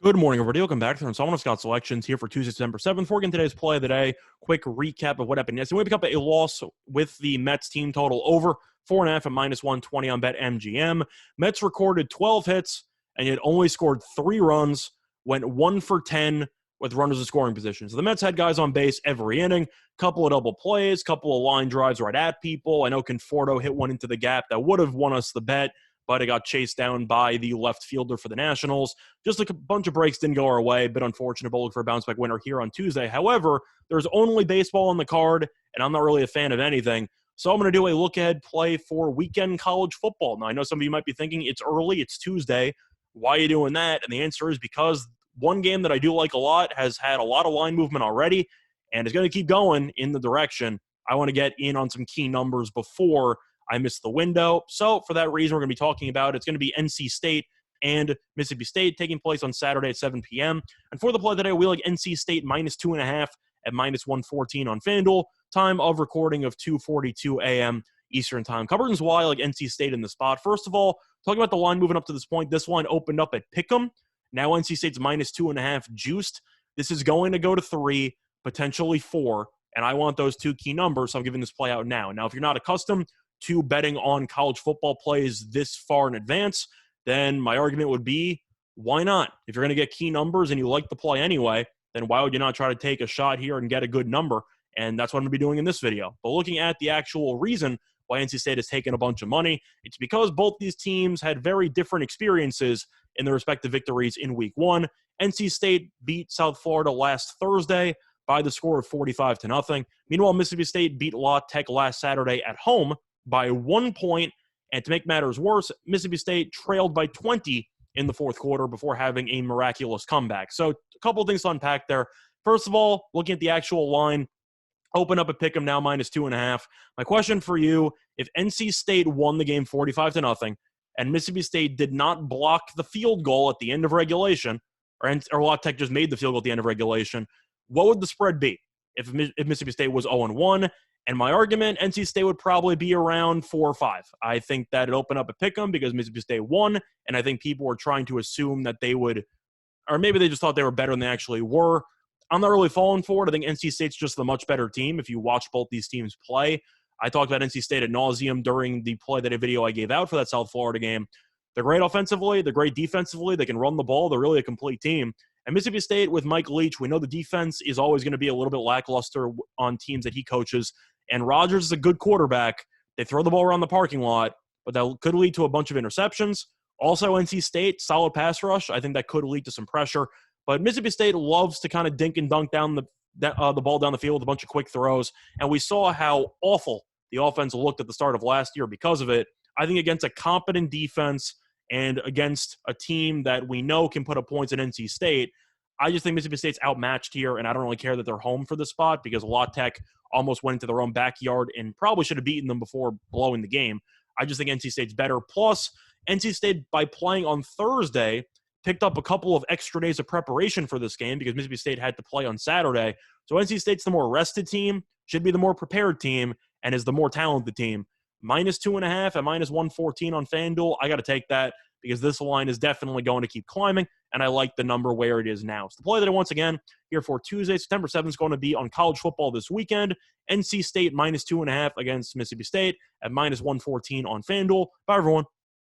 Good morning, everybody. Welcome back to the Solomon Scott Selections here for Tuesday, September 7th. We're getting today's play of the day. Quick recap of what happened yesterday. We pick up a loss with the Mets team total over 4.5 at -120 on BetMGM. Mets recorded 12 hits and yet only scored 3 runs, went 1 for 10 with runners in scoring position. So the Mets had guys on base every inning, couple of double plays, couple of line drives right at people. I know Conforto hit one into the gap that would have won us the bet, but it got chased down by the left fielder for the Nationals. Just a bunch of breaks didn't go our way, but unfortunate, but look for a bounce-back winner here on Tuesday. However, there's only baseball on the card, and I'm not really a fan of anything, so I'm going to do a look-ahead play for weekend college football. Now, I know some of you might be thinking, it's early, it's Tuesday, why are you doing that? And the answer is because one game that I do like a lot has had a lot of line movement already, and is going to keep going in the direction. I want to get in on some key numbers before I missed the window. So for that reason, we're going to be talking about it's going to be NC State and Mississippi State taking place on Saturday at 7 p.m. And for the play today, we like NC State -2.5 at -114 on FanDuel. Time of recording of 2:42 a.m. Eastern Time. Coverings why I like NC State in the spot. First of all, talking about the line moving up to this point, this line opened up at Pick'em. Now NC State's -2.5 juiced. This is going to go to 3, potentially 4, and I want those two key numbers, so I'm giving this play out now. Now, if you're not accustomed to betting on college football plays this far in advance, then my argument would be, why not? If you're going to get key numbers and you like the play anyway, then why would you not try to take a shot here and get a good number? And that's what I'm going to be doing in this video. But looking at the actual reason why NC State has taken a bunch of money, it's because both these teams had very different experiences in their respective victories in week 1. NC State beat South Florida last Thursday by the score of 45-0. Meanwhile, Mississippi State beat La Tech last Saturday at home by 1 point, and to make matters worse, Mississippi State trailed by 20 in the fourth quarter before having a miraculous comeback. So a couple of things to unpack there. First of all, looking at the actual line, open up at Pick'em now -2.5. My question for you, if NC State won the game 45-0 and Mississippi State did not block the field goal at the end of regulation, or La Tech just made the field goal at the end of regulation, what would the spread be if Mississippi State was 0-1? And my argument, NC State would probably be around 4 or 5. I think that it opened up a Pick'em because Mississippi State won, and I think people were trying to assume that they would, or maybe they just thought they were better than they actually were. I'm not really falling for it. I think NC State's just the much better team if you watch both these teams play. I talked about NC State ad nauseum during the play that video I gave out for that South Florida game. They're great offensively. They're great defensively. They can run the ball. They're really a complete team. And Mississippi State with Mike Leach, we know the defense is always going to be a little bit lackluster on teams that he coaches. And Rodgers is a good quarterback. They throw the ball around the parking lot, but that could lead to a bunch of interceptions. Also, NC State, solid pass rush. I think that could lead to some pressure. But Mississippi State loves to kind of dink and dunk down the ball down the field with a bunch of quick throws. And we saw how awful the offense looked at the start of last year because of it. I think against a competent defense and against a team that we know can put up points at NC State, I just think Mississippi State's outmatched here, and I don't really care that they're home for the spot because La Tech almost went into their own backyard and probably should have beaten them before blowing the game. I just think NC State's better. Plus, NC State, by playing on Thursday, picked up a couple of extra days of preparation for this game because Mississippi State had to play on Saturday. So NC State's the more rested team, should be the more prepared team, and is the more talented team. -2.5 at -114 on FanDuel. I got to take that because this line is definitely going to keep climbing, and I like the number where it is now. So the play that I once again here for Tuesday, September 7th is going to be on college football this weekend. NC State -2.5 against Mississippi State at -114 on FanDuel. Bye, everyone.